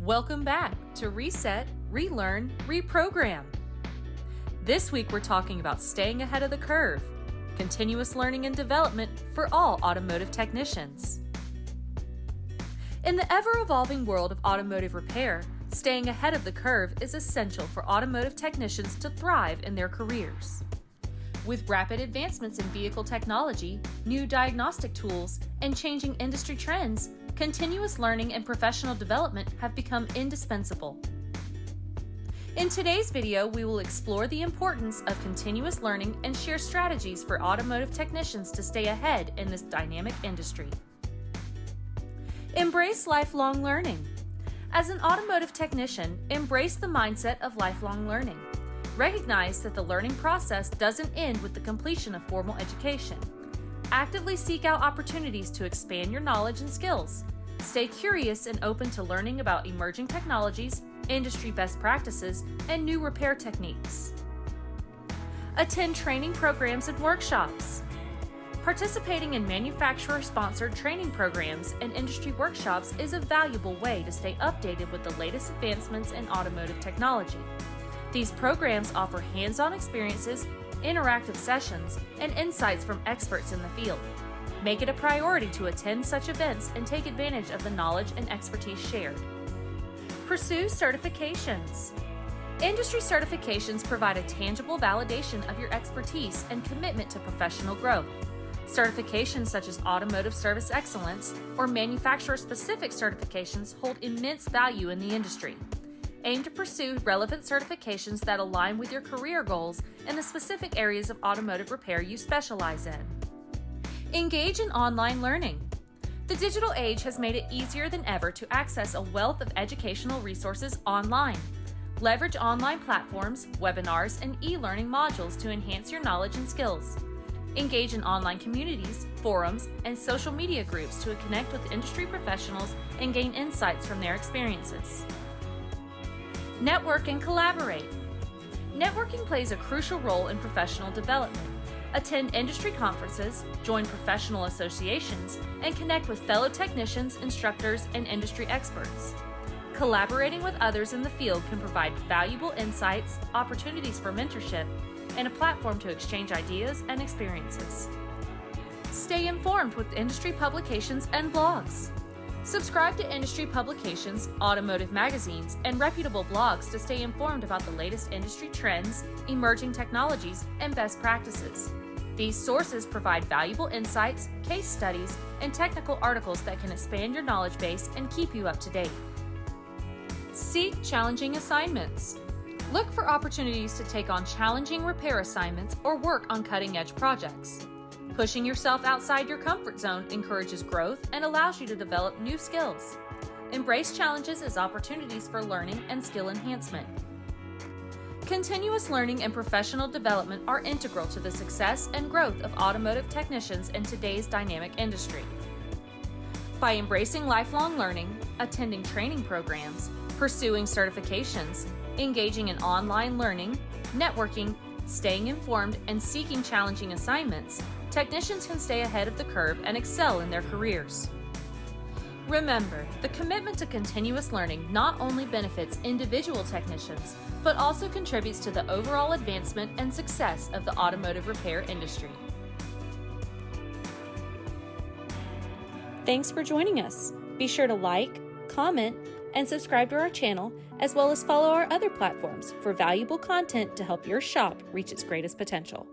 Welcome back to Reset, Relearn, Reprogram. This week we're talking about staying ahead of the curve, continuous learning and development for all automotive technicians. In the ever-evolving world of automotive repair, staying ahead of the curve is essential for automotive technicians to thrive in their careers. With rapid advancements in vehicle technology, new diagnostic tools, and changing industry trends, continuous learning and professional development have become indispensable. In today's video, we will explore the importance of continuous learning and share strategies for automotive technicians to stay ahead in this dynamic industry. Embrace lifelong learning. As an automotive technician, embrace the mindset of lifelong learning. Recognize that the learning process doesn't end with the completion of formal education. Actively seek out opportunities to expand your knowledge and skills. Stay curious and open to learning about emerging technologies, industry best practices, and new repair techniques. Attend training programs and workshops. Participating in manufacturer-sponsored training programs and industry workshops is a valuable way to stay updated with the latest advancements in automotive technology. These programs offer hands-on experiences, interactive sessions, and insights from experts in the field. Make it a priority to attend such events and take advantage of the knowledge and expertise shared. Pursue certifications. Industry certifications provide a tangible validation of your expertise and commitment to professional growth. Certifications such as Automotive Service Excellence or manufacturer-specific certifications hold immense value in the industry. Aim to pursue relevant certifications that align with your career goals and the specific areas of automotive repair you specialize in. Engage in online learning. The digital age has made it easier than ever to access a wealth of educational resources online. Leverage online platforms, webinars, and e-learning modules to enhance your knowledge and skills. Engage in online communities, forums, and social media groups to connect with industry professionals and gain insights from their experiences. Network and collaborate. Networking plays a crucial role in professional development. Attend industry conferences, join professional associations, and connect with fellow technicians, instructors, and industry experts. Collaborating with others in the field can provide valuable insights, opportunities for mentorship, and a platform to exchange ideas and experiences. Stay informed with industry publications and blogs. Subscribe to industry publications, automotive magazines, and reputable blogs to stay informed about the latest industry trends, emerging technologies, and best practices. These sources provide valuable insights, case studies, and technical articles that can expand your knowledge base and keep you up to date. Seek challenging assignments. Look for opportunities to take on challenging repair assignments or work on cutting-edge projects. Pushing yourself outside your comfort zone encourages growth and allows you to develop new skills. Embrace challenges as opportunities for learning and skill enhancement. Continuous learning and professional development are integral to the success and growth of automotive technicians in today's dynamic industry. By embracing lifelong learning, attending training programs, pursuing certifications, engaging in online learning, networking, staying informed, and seeking challenging assignments, technicians can stay ahead of the curve and excel in their careers. Remember, the commitment to continuous learning not only benefits individual technicians, but also contributes to the overall advancement and success of the automotive repair industry. Thanks for joining us. Be sure to like, comment, and subscribe to our channel, as well as follow our other platforms for valuable content to help your shop reach its greatest potential.